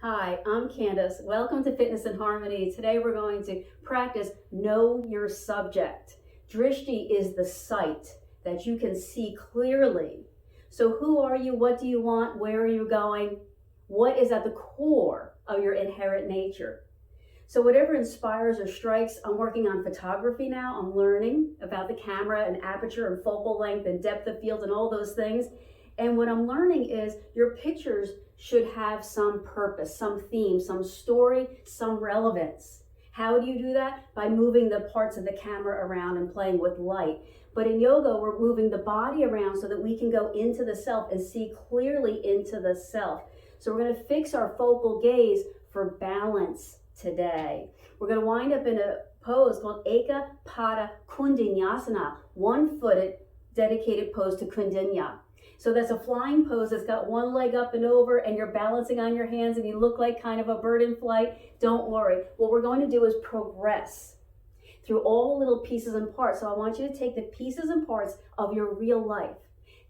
Hi, I'm Candace. Welcome to Fitness and Harmony. Today we're going to practice Know Your Subject. Drishti is the sight that you can see clearly. So who are you? What do you want? Where are you going? What is at the core of your inherent nature? So whatever inspires or strikes, I'm working on photography now. I'm learning about the camera and aperture and focal length and depth of field and all those things. And what I'm learning is your pictures should have some purpose, some theme, some story, some relevance. How do you do that? By moving the parts of the camera around and playing with light. But in yoga, we're moving the body around so that we can go into the self and see clearly into the self. So we're going to fix our focal gaze for balance today. We're going to wind up in a pose called Eka Pada Kundinyasana, one-footed dedicated pose to Kundinya. So that's a flying pose that's got one leg up and over and you're balancing on your hands and you look like kind of a bird in flight. Don't worry. What we're going to do is progress through all the little pieces and parts. So I want you to take the pieces and parts of your real life,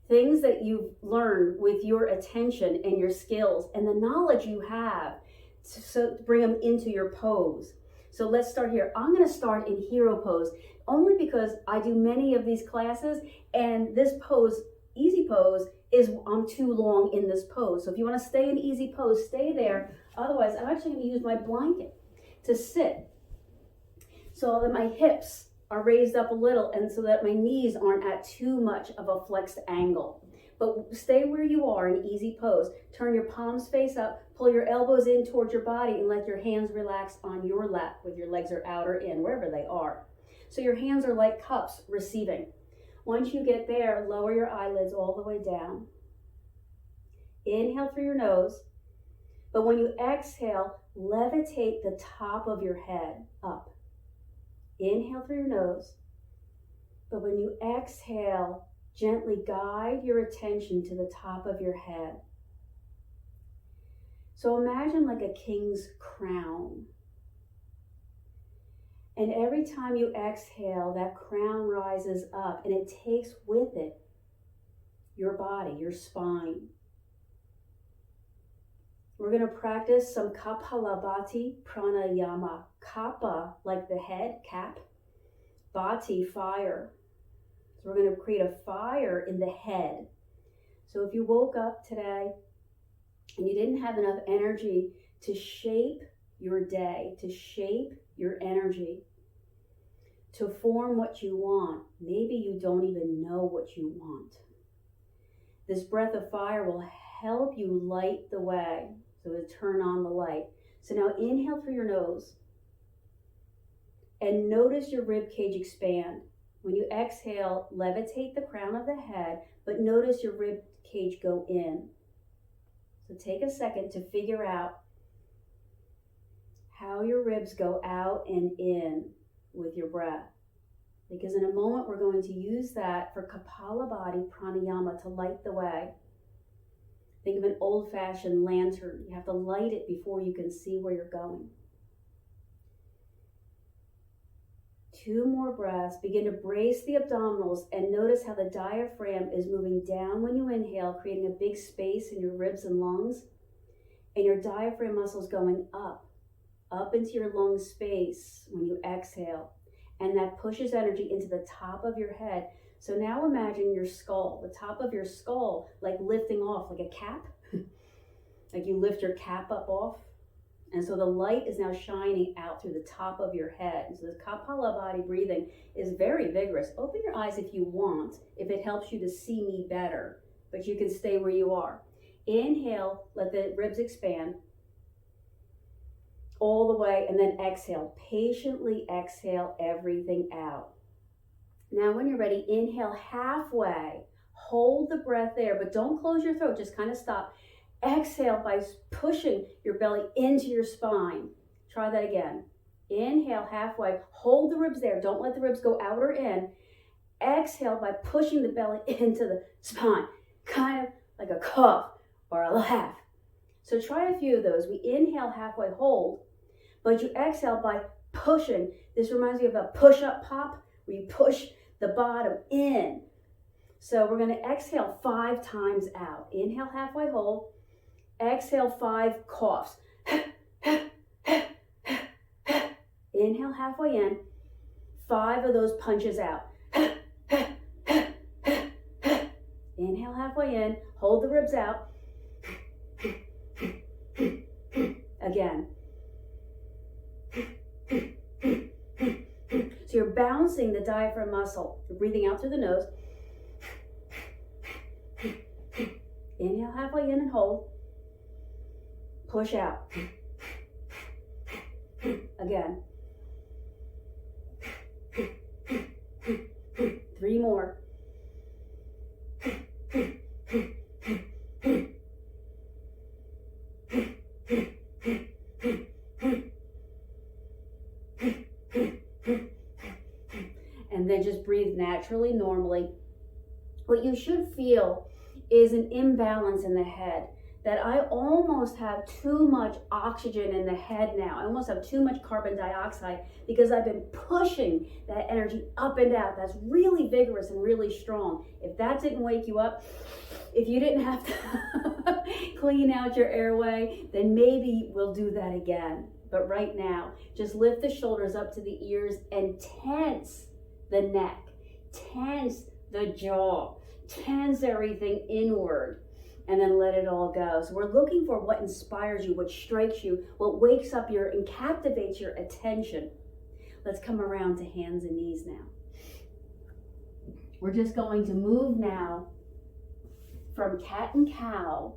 things that you've learned with your attention and your skills and the knowledge you have, so bring them into your pose. So let's start here. I'm going to start in hero pose only because I do many of these classes and this pose, easy pose, is I'm too long in this pose. So if you want to stay in easy pose, stay there. Otherwise, I'm actually going to use my blanket to sit so that my hips are raised up a little and so that my knees aren't at too much of a flexed angle. But stay where you are in easy pose. Turn your palms face up, pull your elbows in towards your body and let your hands relax on your lap with your legs are out or in, wherever they are. So your hands are like cups receiving. Once you get there, lower your eyelids all the way down. Inhale through your nose, but when you exhale, levitate the top of your head up. Inhale through your nose, but when you exhale, gently guide your attention to the top of your head. So imagine like a king's crown. And every time you exhale, that crown rises up and it takes with it your body, your spine. We're going to practice some Kapalabhati pranayama. Kappa, like the head, cap. Bhati, fire. So we're going to create a fire in the head. So if you woke up today and you didn't have enough energy to shape your day, to shape your energy, to form what you want, maybe you don't even know what you want. This breath of fire will help you light the way, so to turn on the light. So now inhale through your nose and notice your rib cage expand. When you exhale, levitate the crown of the head, but notice your rib cage go in. So take a second to figure out how your ribs go out and in with your breath. Because in a moment, we're going to use that for Kapalabhati pranayama to light the way. Think of an old-fashioned lantern. You have to light it before you can see where you're going. 2 more breaths. Begin to brace the abdominals and notice how the diaphragm is moving down when you inhale, creating a big space in your ribs and lungs. And your diaphragm muscles going up into your lung space when you exhale. And that pushes energy into the top of your head. So now imagine your skull, the top of your skull, like lifting off, like a cap. Like you lift your cap up off. And so the light is now shining out through the top of your head. So this Kapalabhati breathing is very vigorous. Open your eyes if you want, if it helps you to see me better. But you can stay where you are. Inhale, let the ribs expand all the way, and then exhale. Patiently exhale everything out. Now when you're ready, inhale halfway. Hold the breath there, but don't close your throat. Just kind of stop. Exhale by pushing your belly into your spine. Try that again. Inhale halfway. Hold the ribs there. Don't let the ribs go out or in. Exhale by pushing the belly into the spine. Kind of like a cough or a laugh. So try a few of those. We inhale halfway, hold, but you exhale by pushing. This reminds me of a push-up pop where you push the bottom in. So we're going to exhale 5 times out. Inhale halfway, hold. Exhale 5 coughs. Inhale halfway in. 5 of those punches out. Inhale halfway in. Hold the ribs out. Again. So you're bouncing the diaphragm muscle. You're breathing out through the nose. Inhale halfway in and hold. Push out. Again. 3 more. And then just breathe naturally, normally. What you should feel is an imbalance in the head. That I almost have too much oxygen in the head now. I almost have too much carbon dioxide because I've been pushing that energy up and out. That's really vigorous and really strong. If that didn't wake you up, if you didn't have to clean out your airway, then maybe we'll do that again. But right now, just lift the shoulders up to the ears and tense the neck, tense the jaw, tense everything inward. And then let it all go. So we're looking for what inspires you, what strikes you, what wakes up your and captivates your attention. Let's come around to hands and knees now. We're just going to move now from cat and cow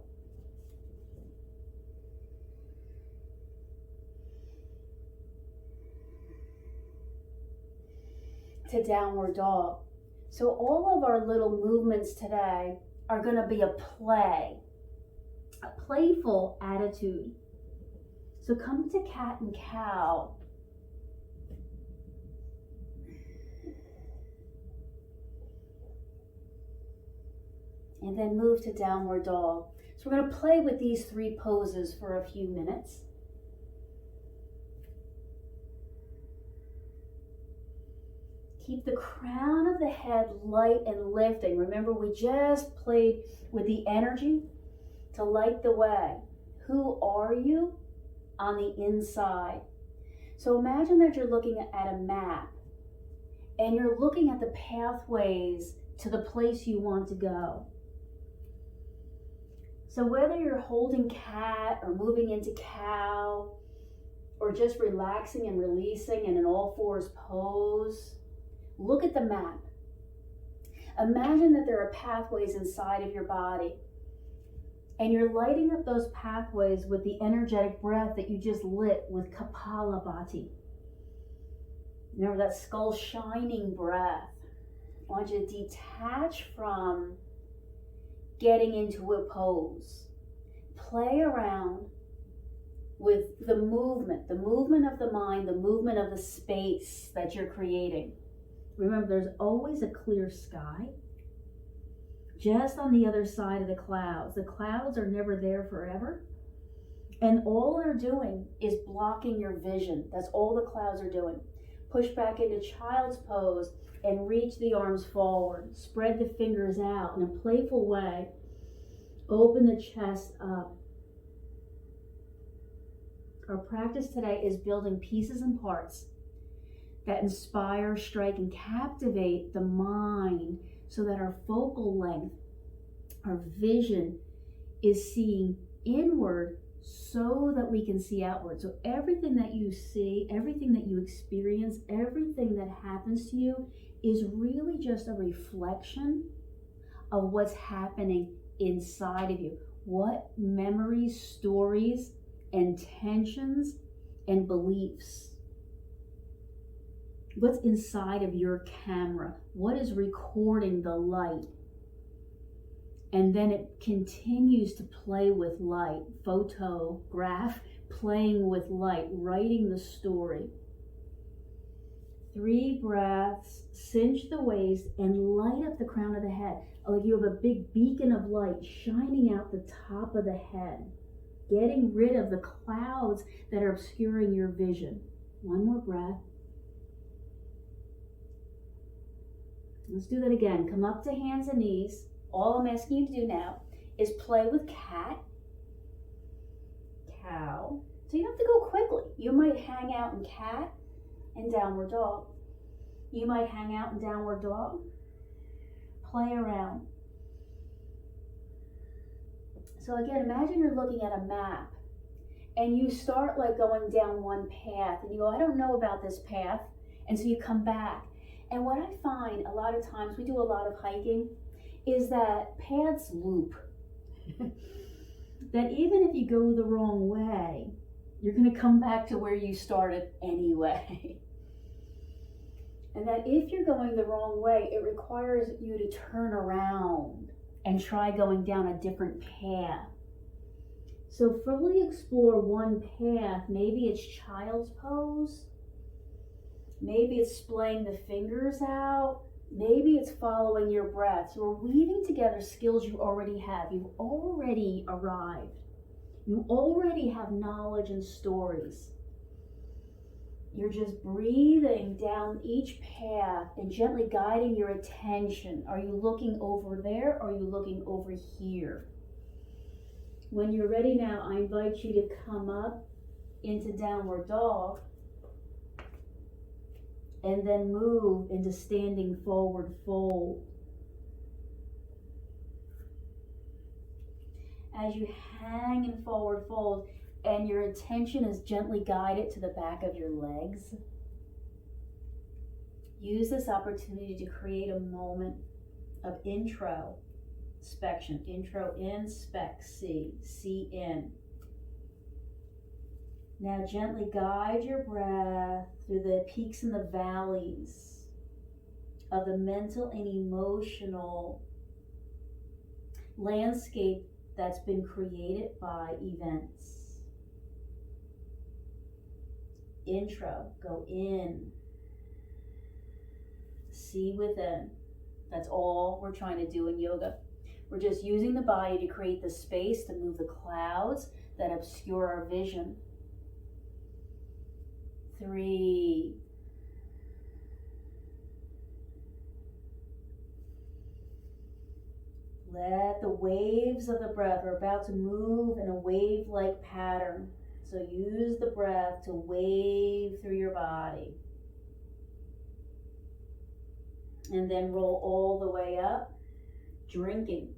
to downward dog. So all of our little movements today are going to be a playful attitude. So come to cat and cow. And then move to downward dog. So we're going to play with these 3 poses for a few minutes. Keep the crown of the head light and lifting. Remember, we just played with the energy to light the way. Who are you on the inside? So imagine that you're looking at a map and you're looking at the pathways to the place you want to go. So whether you're holding cat or moving into cow or just relaxing and releasing in an all fours pose, look at the map. Imagine that there are pathways inside of your body and you're lighting up those pathways with the energetic breath that you just lit with Kapalabhati. Remember that skull shining breath. I want you to detach from getting into a pose. Play around with the movement of the mind, the movement of the space that you're creating. Remember, there's always a clear sky just on the other side of the clouds. The clouds are never there forever. And all they're doing is blocking your vision. That's all the clouds are doing. Push back into child's pose and reach the arms forward. Spread the fingers out in a playful way. Open the chest up. Our practice today is building pieces and parts that inspire, strike, and captivate the mind so that our focal length, our vision is seeing inward so that we can see outward. So everything that you see, everything that you experience, everything that happens to you is really just a reflection of what's happening inside of you. What memories, stories, intentions, and beliefs. What's inside of your camera? What is recording the light? And then it continues to play with light. Photograph, playing with light, writing the story. 3 breaths, cinch the waist, and light up the crown of the head. Like you have a big beacon of light shining out the top of the head, getting rid of the clouds that are obscuring your vision. 1 more breath. Let's do that again. Come up to hands and knees. All I'm asking you to do now is play with cat, cow. So you don't have to go quickly. You might hang out in cat and downward dog. You might hang out in downward dog, play around. So again, imagine you're looking at a map and you start like going down one path and you go, I don't know about this path. And so you come back. And what I find a lot of times, we do a lot of hiking, is that paths loop. That even if you go the wrong way, you're going to come back to where you started anyway. And that if you're going the wrong way, it requires you to turn around and try going down a different path. So fully explore one path. Maybe it's child's pose. Maybe it's splaying the fingers out. Maybe it's following your breath. So we're weaving together skills you already have. You've already arrived. You already have knowledge and stories. You're just breathing down each path and gently guiding your attention. Are you looking over there or are you looking over here? When you're ready now, I invite you to come up into downward dog and then move into standing forward fold. As you hang in forward fold and your attention is gently guided to the back of your legs, use this opportunity to create a moment of introspection. Intro, inspect, see in. Now gently guide your breath through the peaks and the valleys of the mental and emotional landscape that's been created by events. Intro, go in, see within. That's all we're trying to do in yoga. We're just using the body to create the space to move the clouds that obscure our vision. 3. Let the waves of the breath, we're about to move in a wave-like pattern. So use the breath to wave through your body. And then roll all the way up, drinking,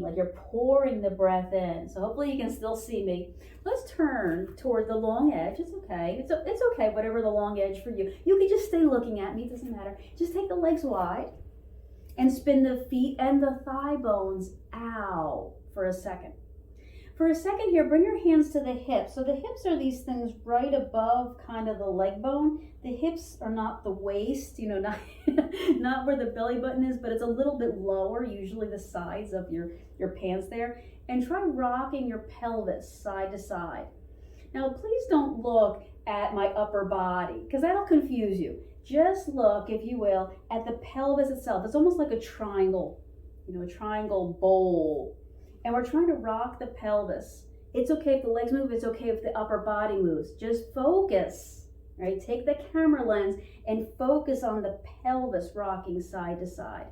like you're pouring the breath in. So hopefully you can still see me. Let's turn toward the long edge. It's okay. It's okay, whatever the long edge for you. You can just stay looking at me. It doesn't matter. Just take the legs wide and spin the feet and the thigh bones out for a second. For a second here, bring your hands to the hips. So the hips are these things right above kind of the leg bone. The hips are not the waist, not, not where the belly button is, but it's a little bit lower, usually the sides of your pants there. And try rocking your pelvis side to side. Now, please don't look at my upper body, because that'll confuse you. Just look, if you will, at the pelvis itself. It's almost like a triangle, a triangle bowl. And we're trying to rock the pelvis. It's okay if the legs move. It's okay if the upper body moves. Just focus, right? Take the camera lens and focus on the pelvis rocking side to side.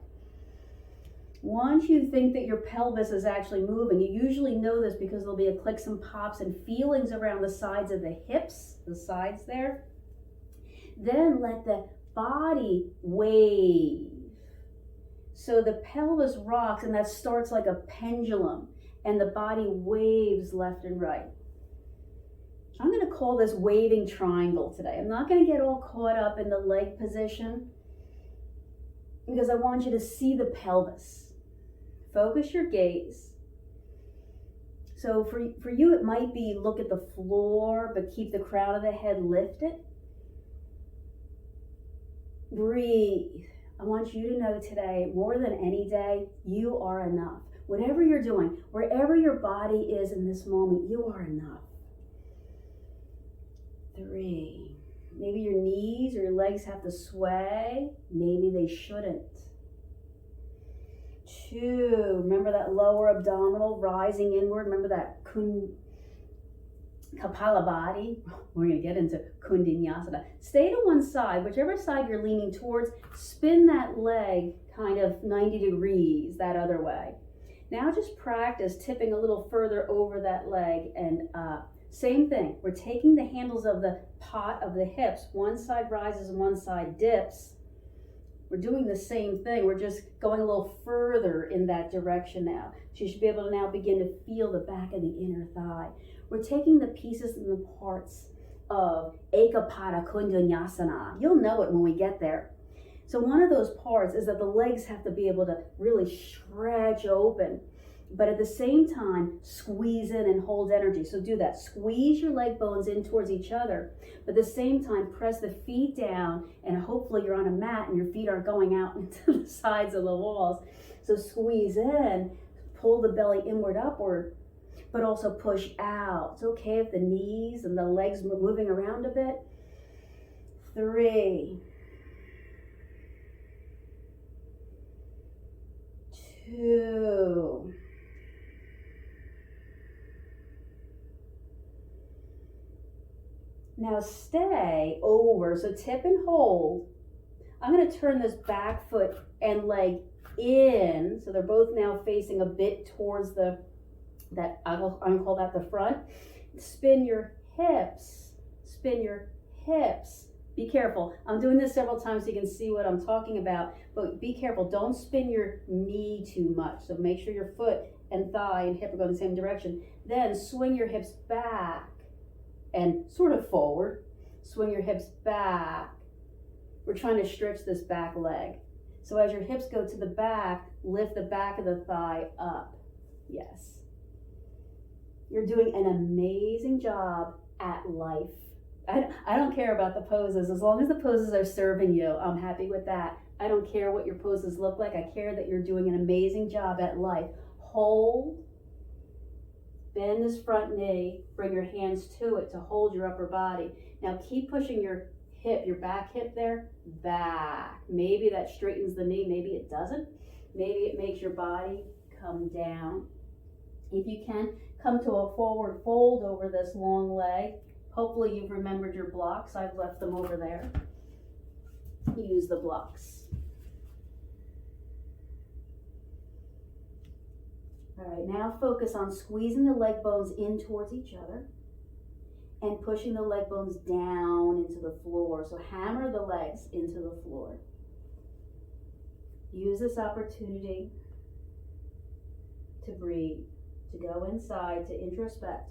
Once you think that your pelvis is actually moving, you usually know this because there'll be a clicks and pops and feelings around the sides of the hips, the sides there. Then let the body wave. So the pelvis rocks, and that starts like a pendulum, and the body waves left and right. I'm going to call this waving triangle today. I'm not going to get all caught up in the leg position because I want you to see the pelvis. Focus your gaze. So for you, it might be look at the floor, but keep the crown of the head lifted. Breathe. I want you to know today, more than any day, you are enough. Whatever you're doing, wherever your body is in this moment, you are enough. 3. Maybe your knees or your legs have to sway. Maybe they shouldn't. 2. Remember that lower abdominal rising inward. Remember that Kapalabhati. We're going to get into Kundinyasana. Stay to one side, whichever side you're leaning towards, spin that leg kind of 90 degrees that other way. Now just practice tipping a little further over that leg and up. Same thing, we're taking the handles of the pot of the hips. One side rises and one side dips. We're doing the same thing. We're just going a little further in that direction now. So you should be able to now begin to feel the back of the inner thigh. We're taking the pieces and the parts of Ekapada Kundanyasana. You'll know it when we get there. So one of those parts is that the legs have to be able to really stretch open, but at the same time, squeeze in and hold energy. So do that. Squeeze your leg bones in towards each other, but at the same time, press the feet down, and hopefully you're on a mat and your feet aren't going out into the sides of the walls. So squeeze in, pull the belly inward, upward, but also push out. It's okay if the knees and the legs are moving around a bit. 3, 2, now stay over, so tip and hold. I'm going to turn this back foot and leg in, so they're both now facing a bit towards I'm going to call that the front. Spin your hips, spin your hips. Be careful. I'm doing this several times so you can see what I'm talking about, but be careful. Don't spin your knee too much. So make sure your foot and thigh and hip are going the same direction. Then swing your hips back and sort of forward. Swing your hips back. We're trying to stretch this back leg. So as your hips go to the back, lift the back of the thigh up. Yes. You're doing an amazing job at life. I don't care about the poses. As long as the poses are serving you, I'm happy with that. I don't care what your poses look like. I care that you're doing an amazing job at life. Hold. Bend this front knee. Bring your hands to it to hold your upper body. Now keep pushing your hip, your back hip there, back. Maybe that straightens the knee. Maybe it doesn't. Maybe it makes your body come down. If you can, come to a forward fold over this long leg. Hopefully you've remembered your blocks. I've left them over there. Use the blocks. All right, now focus on squeezing the leg bones in towards each other and pushing the leg bones down into the floor. So hammer the legs into the floor. Use this opportunity to breathe, to go inside, to introspect,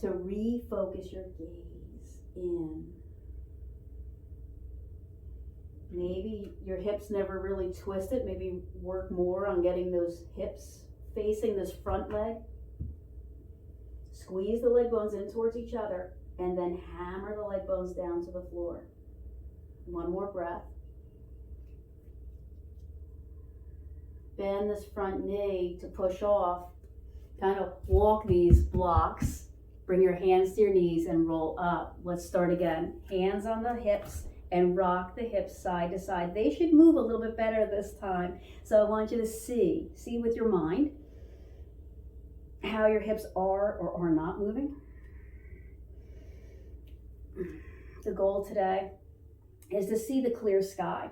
to refocus your gaze in. Maybe your hips never really twisted. Maybe work more on getting those hips facing this front leg. Squeeze the leg bones in towards each other and then hammer the leg bones down to the floor. One more breath. Bend this front knee to push off. Kind of walk these blocks. Bring your hands to your knees and roll up. Let's start again. Hands on the hips and rock the hips side to side. They should move a little bit better this time. So I want you to see with your mind how your hips are or are not moving. The goal today is to see the clear sky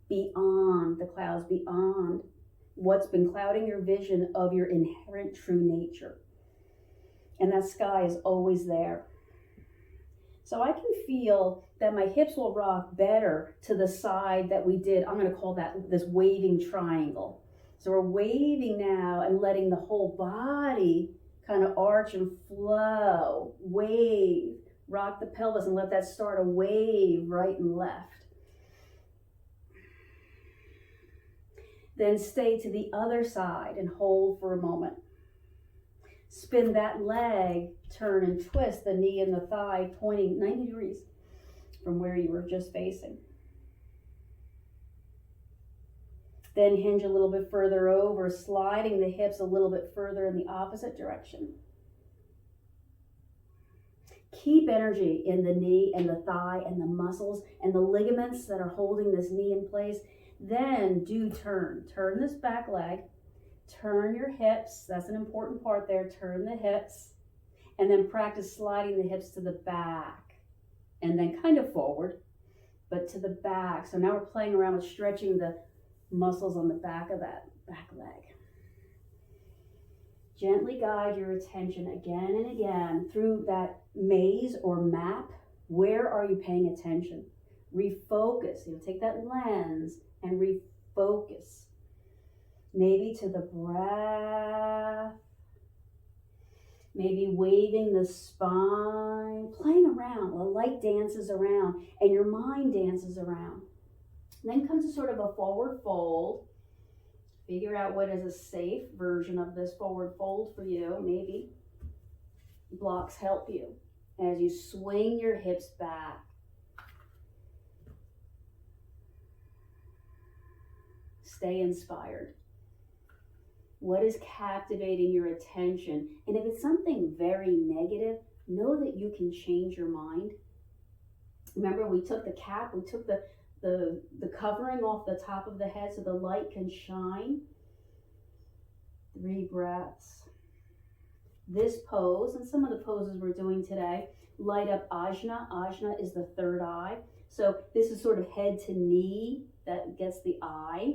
beyond the clouds, beyond what's been clouding your vision of your inherent true nature. And that sky is always there. So I can feel that my hips will rock better to the side that we did. I'm going to call that this waving triangle. So we're waving now and letting the whole body kind of arch and flow. Wave. Rock the pelvis and let that start a wave right and left. Then stay to the other side and hold for a moment. Spin that leg, turn and twist the knee and the thigh, pointing 90 degrees from where you were just facing. Then hinge a little bit further over, sliding the hips a little bit further in the opposite direction. Keep energy in the knee and the thigh and the muscles and the ligaments that are holding this knee in place. Then do turn. Turn this back leg. Turn your hips. That's an important part there. Turn the hips. And then practice sliding the hips to the back. And then kind of forward, but to the back. So now we're playing around with stretching the muscles on the back of that back leg. Gently guide your attention again and again through that maze or map. Where are you paying attention? Refocus. You'll take that lens and refocus. Maybe to the breath. Maybe waving the spine, playing around. The light dances around and your mind dances around. Then come to sort of a forward fold. Figure out what is a safe version of this forward fold for you. Maybe blocks help you as you swing your hips back. Stay inspired. What is captivating your attention? And if it's something very negative, know that you can change your mind. Remember, we took the cap, we took the covering off the top of the head so the light can shine. 3 breaths. This pose, and some of the poses we're doing today, light up ajna. Ajna is the third eye. So this is sort of head to knee. That gets the eye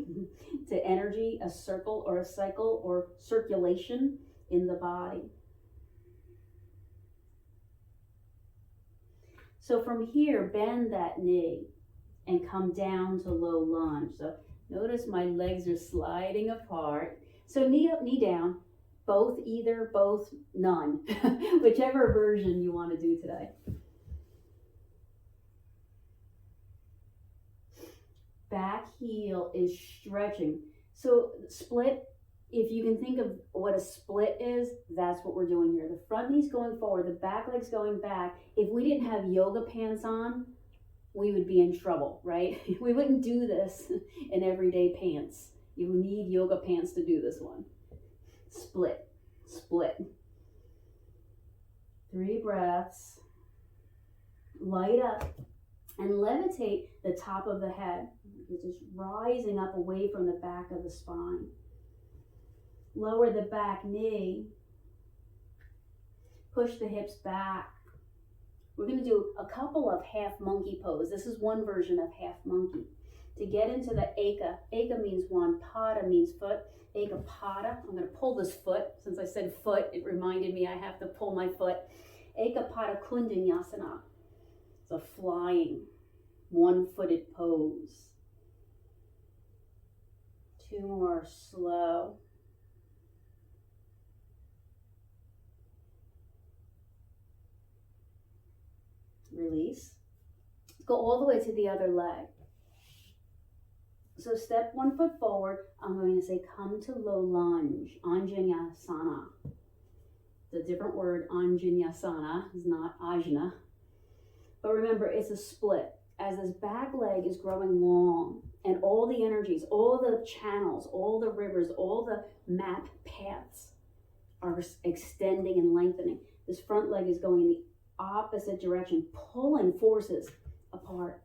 to energy, a circle or a cycle or circulation in the body. So from here, bend that knee and come down to low lunge. So notice my legs are sliding apart. So knee up, knee down, both, either, both, none, whichever version you want to do today. Back heel is stretching. So split, if you can think of what a split is, that's what we're doing here. The front knee's going forward, the back leg's going back. If we didn't have yoga pants on, we would be in trouble, right? We wouldn't do this in everyday pants. You need yoga pants to do this one. Split, split. 3 breaths. Light up and levitate the top of the head. You're just rising up away from the back of the spine. Lower the back knee. Push the hips back. We're going to do a couple of half monkey pose. This is one version of half monkey. To get into the eka, eka means one, pada means foot. Eka pada, I'm going to pull this foot. Since I said foot, it reminded me I have to pull my foot. Eka pada kundinyasana. It's a flying, one-footed pose. 2 more, slow. Release. Go all the way to the other leg. So step 1 foot forward. I'm going to say come to low lunge, Anjaneyasana. It's a different word, Anjaneyasana, is not ajna. But remember, it's a split. As this back leg is growing long, and all the energies, all the channels, all the rivers, all the map paths are extending and lengthening. This front leg is going in the opposite direction, pulling forces apart.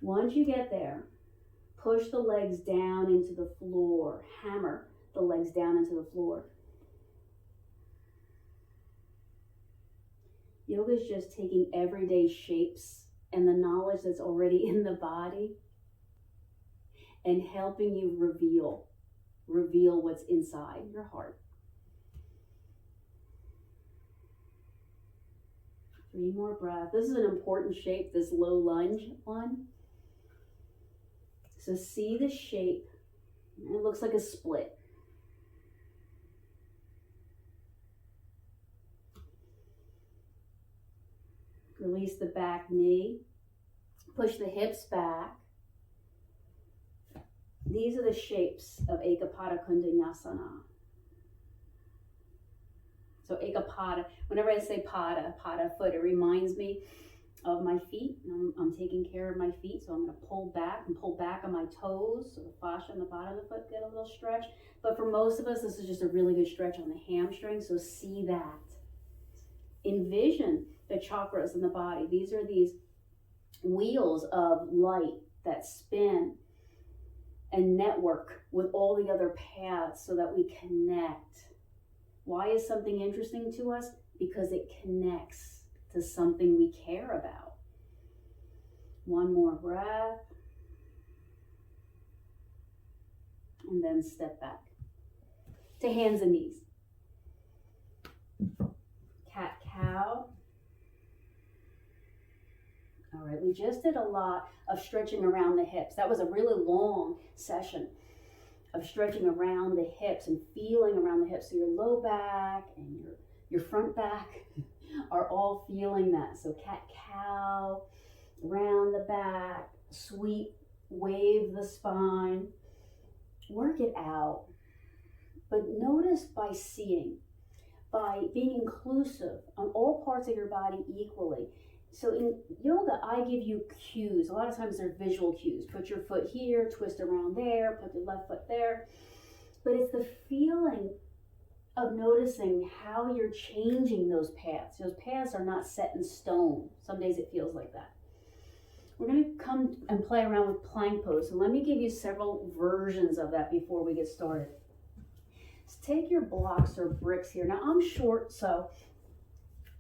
Once you get there, push the legs down into the floor, hammer the legs down into the floor. Yoga is just taking everyday shapes and the knowledge that's already in the body and helping you reveal what's inside your heart. 3 more breaths. This is an important shape, this low lunge one. So see the shape. It looks like a split. Release the back knee. Push the hips back. These are the shapes of Ekapada Kundinyasana. So Ekapada, whenever I say pada foot, it reminds me of my feet. I'm taking care of my feet, so I'm going to pull back on my toes, so the fascia on the bottom of the foot get a little stretch. But for most of us, this is just a really good stretch on the hamstring, so see that. Envision the chakras in the body. These are these wheels of light that spin and network with all the other paths so that we connect. Why is something interesting to us? Because it connects to something we care about. 1 more breath. And then step back to hands and knees. cat-cow. All right, we just did a lot of stretching around the hips. That was a really long session of stretching around the hips and feeling around the hips. So your low back and your front back are all feeling that. So cat-cow, round the back, sweep, wave the spine, work it out. But notice by seeing, by being inclusive on all parts of your body equally. So in yoga, I give you cues. A lot of times they're visual cues. Put your foot here, twist around there, put the left foot there. But it's the feeling of noticing how you're changing those paths. Those paths are not set in stone. Some days it feels like that. We're going to come and play around with plank pose. So let me give you several versions of that before we get started. So take your blocks or bricks here. Now I'm short, so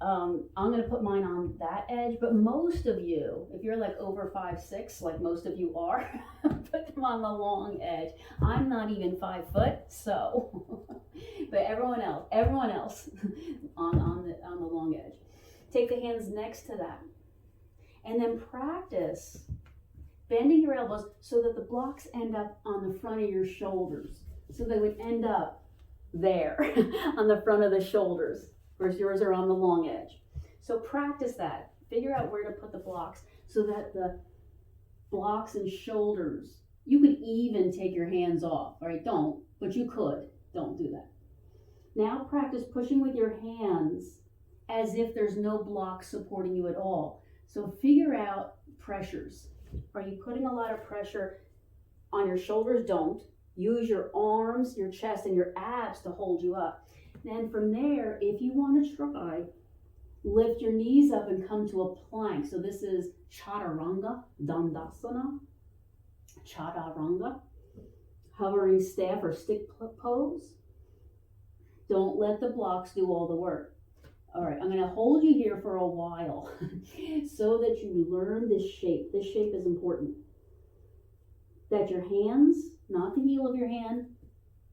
I'm going to put mine on that edge, but most of you, if you're like over 5'6", like most of you are, put them on the long edge. I'm not even 5 foot, so, but everyone else on the long edge. Take the hands next to that, and then practice bending your elbows so that the blocks end up on the front of your shoulders. So they would end up there on the front of the shoulders. Whereas yours are on the long edge. So practice that. Figure out where to put the blocks so that the blocks and shoulders, you could even take your hands off, all right? Don't, but you could. Don't do that. Now practice pushing with your hands as if there's no block supporting you at all. So figure out pressures. Are you putting a lot of pressure on your shoulders? Don't. Use your arms, your chest, and your abs to hold you up. Then from there, if you want to try, lift your knees up and come to a plank. So this is chaturanga, dandasana, chaturanga, hovering staff or stick pose. Don't let the blocks do all the work. All right, I'm going to hold you here for a while so that you learn this shape. This shape is important. That your hands, not the heel of your hand,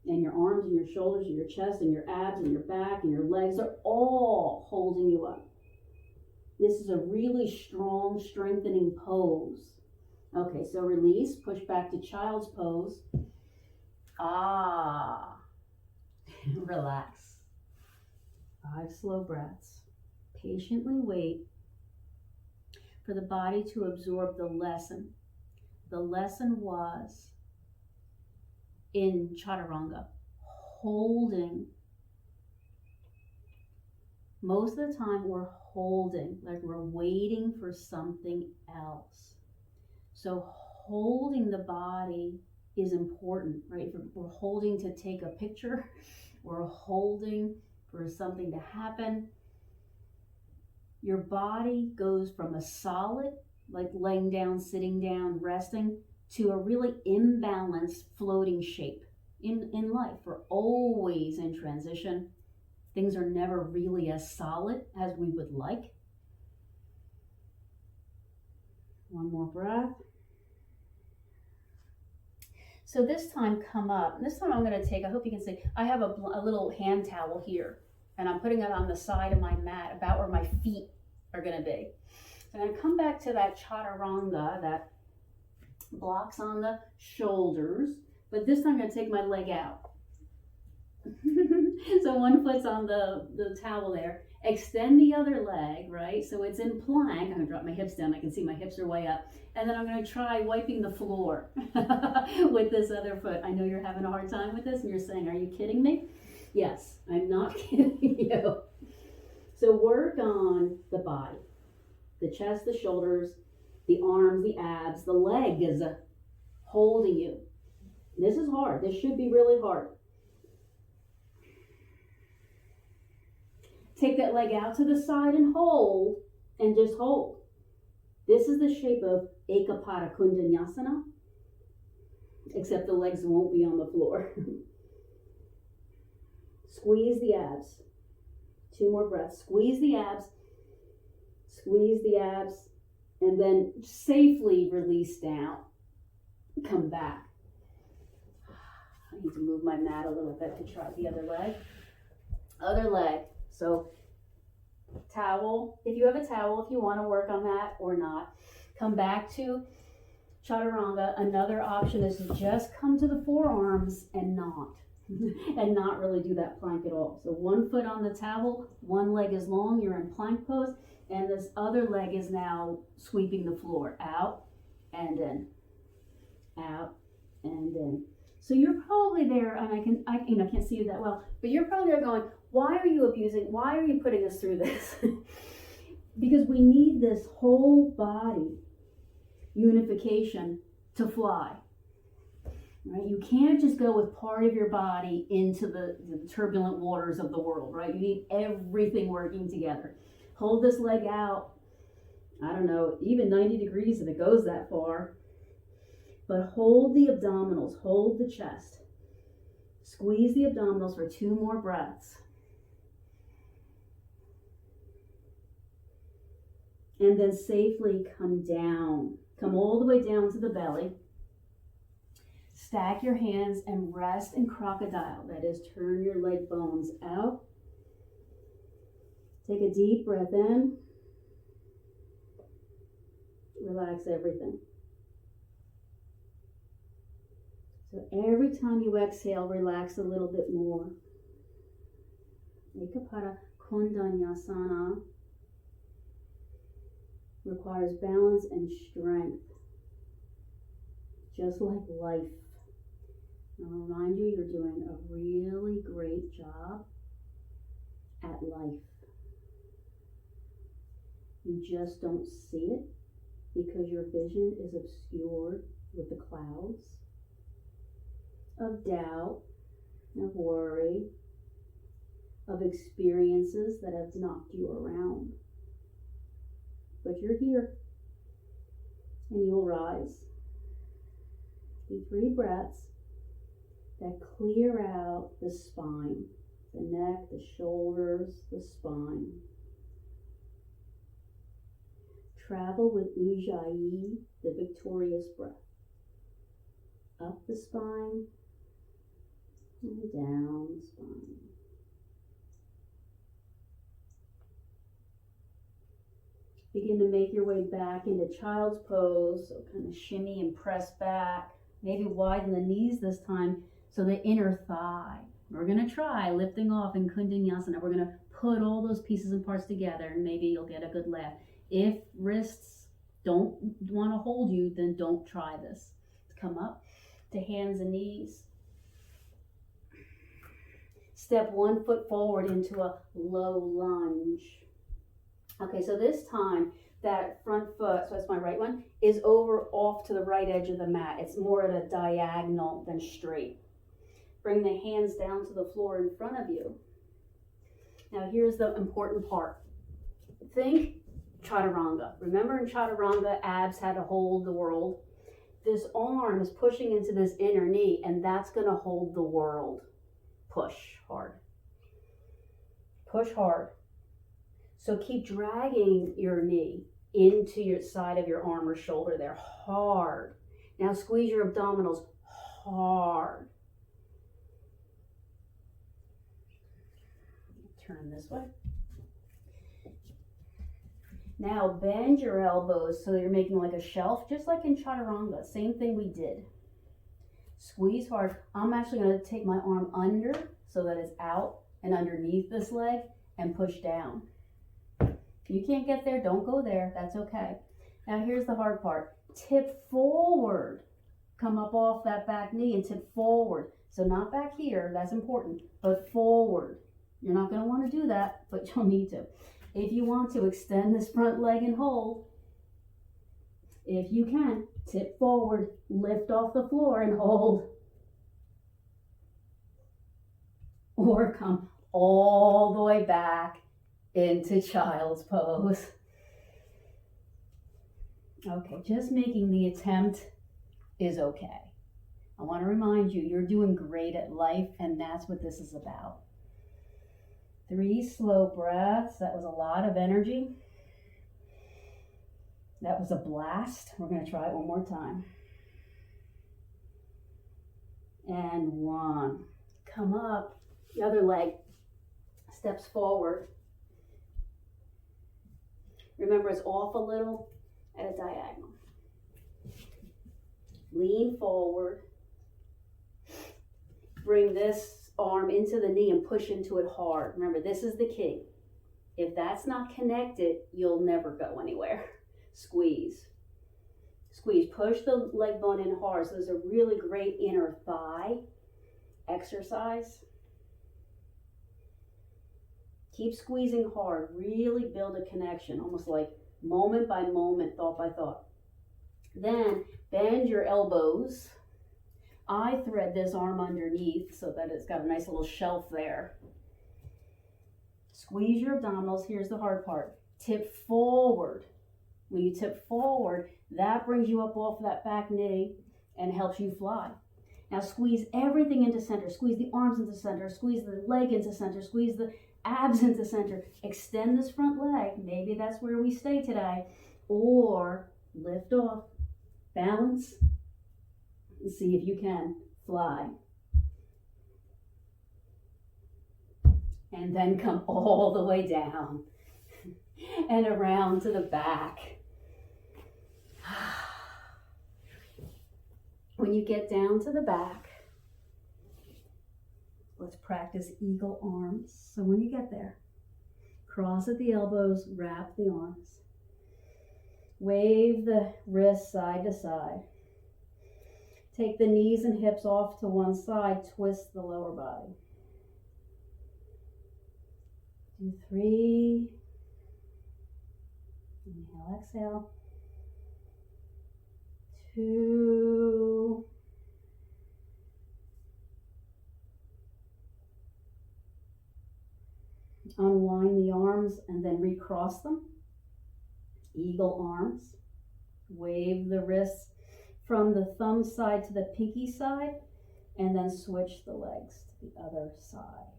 and your arms and your shoulders and your chest and your abs and your back and your legs are all holding you up. This is a really strong, strengthening pose. Okay, so release, push back to child's pose. Relax. 5 slow breaths. Patiently wait for the body to absorb the lesson. The lesson was in chaturanga, holding. Most of the time we're holding, like we're waiting for something else. So holding the body is important, right? We're holding to take a picture, we're holding for something to happen. Your body goes from a solid, like laying down, sitting down, resting, to a really imbalanced floating shape. In life, we're always in transition. Things are never really as solid as we would like. One more breath. So this time come up. This time I'm going to take, I hope you can see, I have a little hand towel here, and I'm putting it on the side of my mat about where my feet are going to be. So I'm going to come back to that chaturanga, that blocks on the shoulders, but this time I'm going to take my leg out. So one foot's on the towel there. Extend the other leg, right? So it's in plank. I'm going to drop my hips down. I can see my hips are way up. And then I'm going to try wiping the floor with this other foot. I know you're having a hard time with this and you're saying, are you kidding me? Yes, I'm not kidding you. So work on the body, the chest, the shoulders, the arms, the abs, the leg is holding you. This is hard. This should be really hard. Take that leg out to the side and hold, and just hold. This is the shape of Ekapada Kundanyasana, except the legs won't be on the floor. Squeeze the abs. 2 more breaths. Squeeze the abs. Squeeze the abs. And then safely release down. Come back. I need to move my mat a little bit to try the other leg. Other leg. So towel, if you have a towel, if you want to work on that or not. Come back to chaturanga. Another option is to just come to the forearms and not. And not really do that plank at all. So one foot on the towel, one leg is long, you're in plank pose, and this other leg is now sweeping the floor. Out and in. Out and in. So you're probably there, and I can't see you that well, but you're probably there going, why are you putting us through this? Because we need this whole body unification to fly. Right? You can't just go with part of your body into the turbulent waters of the world, right? You need everything working together. Hold this leg out, I don't know, even 90 degrees if it goes that far. But hold the abdominals, hold the chest. Squeeze the abdominals for 2 more breaths. And then safely come down. Come all the way down to the belly. Stack your hands and rest in crocodile. That is, turn your leg bones out. Take a deep breath in. Relax everything. So every time you exhale, relax a little bit more. Ekapara Kondanyasana requires balance and strength, just like life. I'll remind you, you're doing a really great job at life. You just don't see it because your vision is obscured with the clouds of doubt, of worry, of experiences that have knocked you around. But you're here, and you'll rise. Do 3 breaths that clear out the spine, the neck, the shoulders, the spine. Travel with Ujjayi, the victorious breath. Up the spine and down the spine. Begin to make your way back into child's pose. So kind of shimmy and press back. Maybe widen the knees this time so the inner thigh. We're going to try lifting off in Kundanyasana. We're going to put all those pieces and parts together, and maybe you'll get a good laugh. If wrists don't want to hold you, then don't try this. Come up to hands and knees. Step 1 foot forward into a low lunge. Okay, so this time that front foot, so that's my right one, is over off to the right edge of the mat. It's more at a diagonal than straight. Bring the hands down to the floor in front of you. Now here's the important part. Think chaturanga. Remember in chaturanga, abs had to hold the world. This arm is pushing into this inner knee, and that's going to hold the world. Push hard. Push hard. So keep dragging your knee into your side of your arm or shoulder there, hard. Now squeeze your abdominals hard. Turn this way. Now bend your elbows so you're making like a shelf, just like in chaturanga. Same thing we did. Squeeze hard. I'm actually going to take my arm under so that it's out and underneath this leg and push down. If you can't get there, don't go there. That's okay. Now here's the hard part. Tip forward. Come up off that back knee and tip forward. So not back here, that's important, but forward. You're not going to want to do that, but you'll need to. If you want to, extend this front leg and hold. If you can, tip forward, lift off the floor and hold. Or come all the way back into child's pose. Okay, just making the attempt is okay. I want to remind you, you're doing great at life, and that's what this is about. 3 slow breaths. That was a lot of energy. That was a blast. We're going to try it one more time. And 1. Come up. The other leg. steps forward. Remember, it's off a little at a diagonal. Lean forward. Bring this arm into the knee and push into it hard. Remember, this is the key. If that's not connected, you'll never go anywhere. Squeeze. Squeeze. Push the leg bone in hard. So there's a really great inner thigh exercise. Keep squeezing hard. Really build a connection, almost like moment by moment, thought by thought. Then bend your elbows. I thread this arm underneath so that it's got a nice little shelf there. Squeeze your abdominals. Here's the hard part. Tip forward. When you tip forward, that brings you up off that back knee and helps you fly. Now squeeze everything into center. Squeeze the arms into center. Squeeze the leg into center. Squeeze the abs into center. Extend this front leg. Maybe that's where we stay today. Or lift off. Balance. And see if you can fly. And then come all the way down and around to the back. When you get down to the back, let's practice eagle arms. So when you get there, cross at the elbows, wrap the arms. Wave the wrists side to side. Take the knees and hips off to one side, twist the lower body. Do 3. Inhale, exhale. 2. Unwind the arms and then recross them. Eagle arms. Wave the wrists from the thumb side to the pinky side, and then switch the legs to the other side.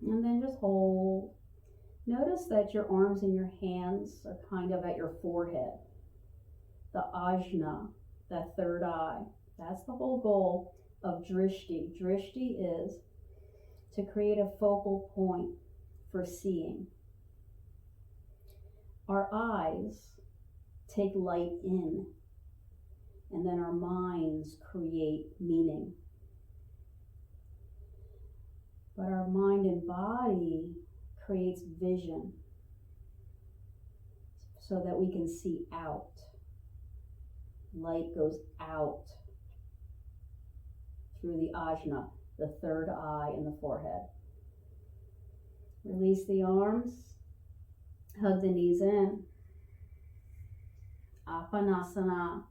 And then just hold. Notice that your arms and your hands are kind of at your forehead. The ajna, that third eye. That's the whole goal of Drishti. Drishti is to create a focal point for seeing. Our eyes take light in, and then our minds create meaning. But our mind and body creates vision so that we can see out. Light goes out through the ajna, the third eye in the forehead. Release the arms, hug the knees in. Apanasana.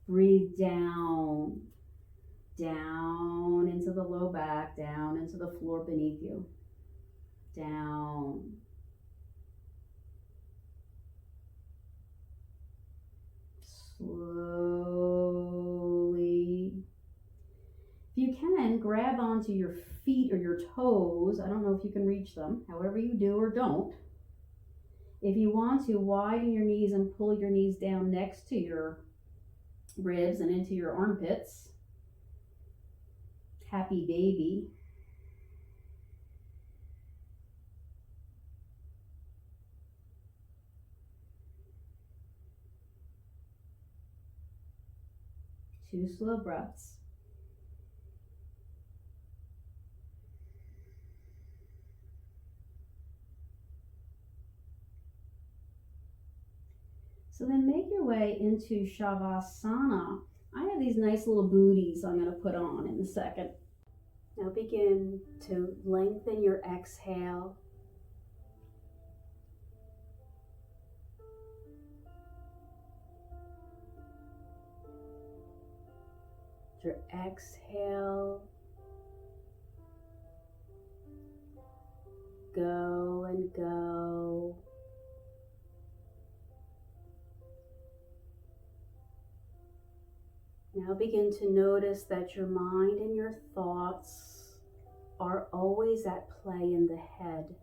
Breathe down. Down into the low back, down into the floor beneath you. Down. Slowly. If you can, grab onto your feet or your toes. I don't know if you can reach them, however you do or don't. If you want to, widen your knees and pull your knees down next to your ribs and into your armpits. Happy baby. Two slow breaths. So then make your way into Shavasana. I have these nice little booties I'm going to put on in a second. Now begin to lengthen your exhale. Your exhale. Go and go. Now begin to notice that your mind and your thoughts are always at play in the head.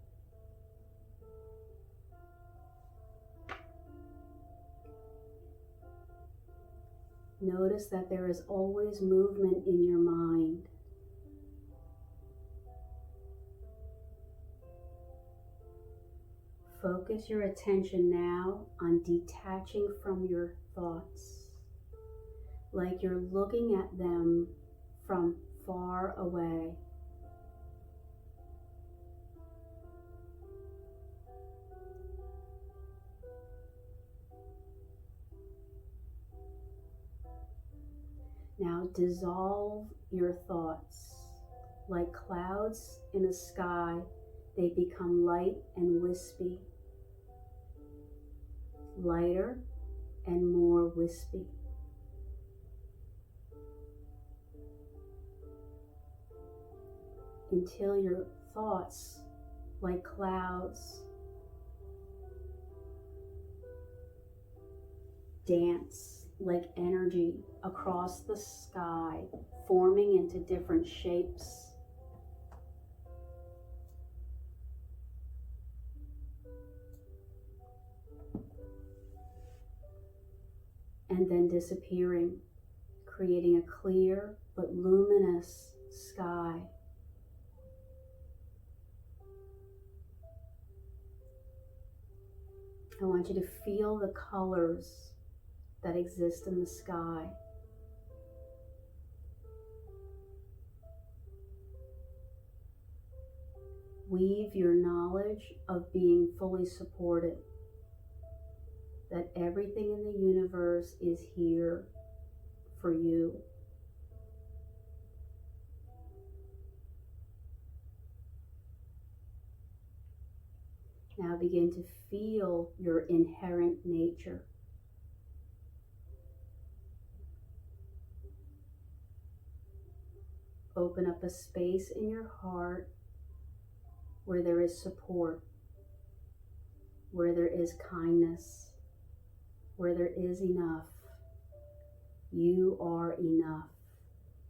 Notice that there is always movement in your mind. Focus your attention now on detaching from your thoughts, like you're looking at them from far away. Now dissolve your thoughts. Like clouds in a sky, they become light and wispy. Lighter and more wispy. Until your thoughts, like clouds, dance like energy across the sky, forming into different shapes. And then disappearing, creating a clear but luminous sky. I want you to feel the colors that exist in the sky. Weave your knowledge of being fully supported, that everything in the universe is here for you. Now begin to feel your inherent nature. Open up a space in your heart where there is support, where there is kindness, where there is enough. You are enough.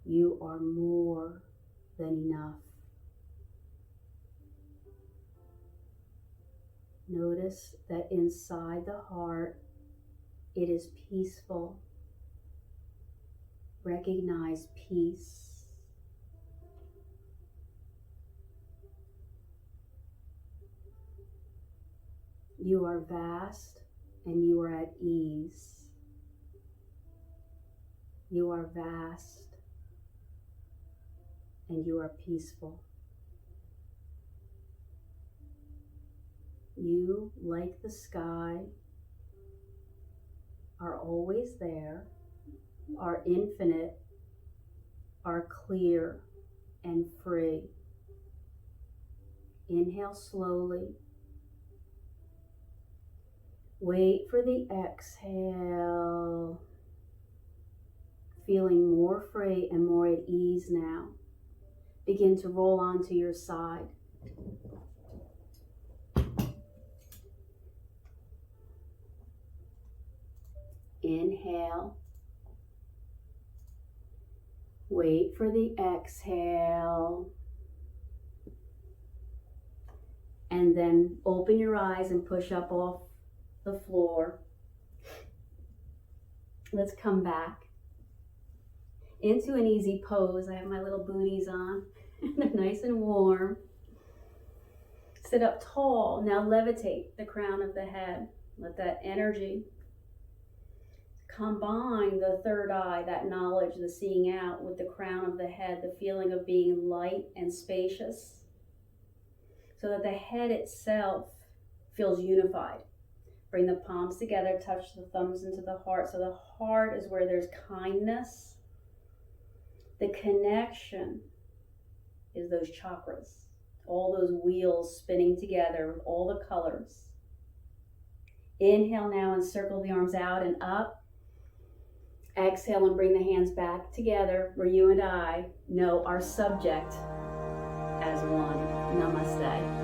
You are more than enough. Notice that inside the heart, it is peaceful. Recognize peace. You are vast and you are at ease. You are vast and you are peaceful. You, like the sky, are always there, are infinite, are clear and free. Inhale slowly. Wait for the exhale. Feeling more free and more at ease now. Begin to roll onto your side. Inhale. Wait for the exhale. And then open your eyes and push up off the floor. Let's come back into an easy pose. I have my little booties on. They're nice and warm. Sit up tall. Now levitate the crown of the head. Let that energy combine the third eye, that knowledge, the seeing out, with the crown of the head, the feeling of being light and spacious, so that the head itself feels unified. Bring the palms together, touch the thumbs into the heart. So the heart is where there's kindness. The connection is those chakras, all those wheels spinning together with all the colors. Inhale now and circle the arms out and up. Exhale and bring the hands back together where you and I know our subject as one. Namaste.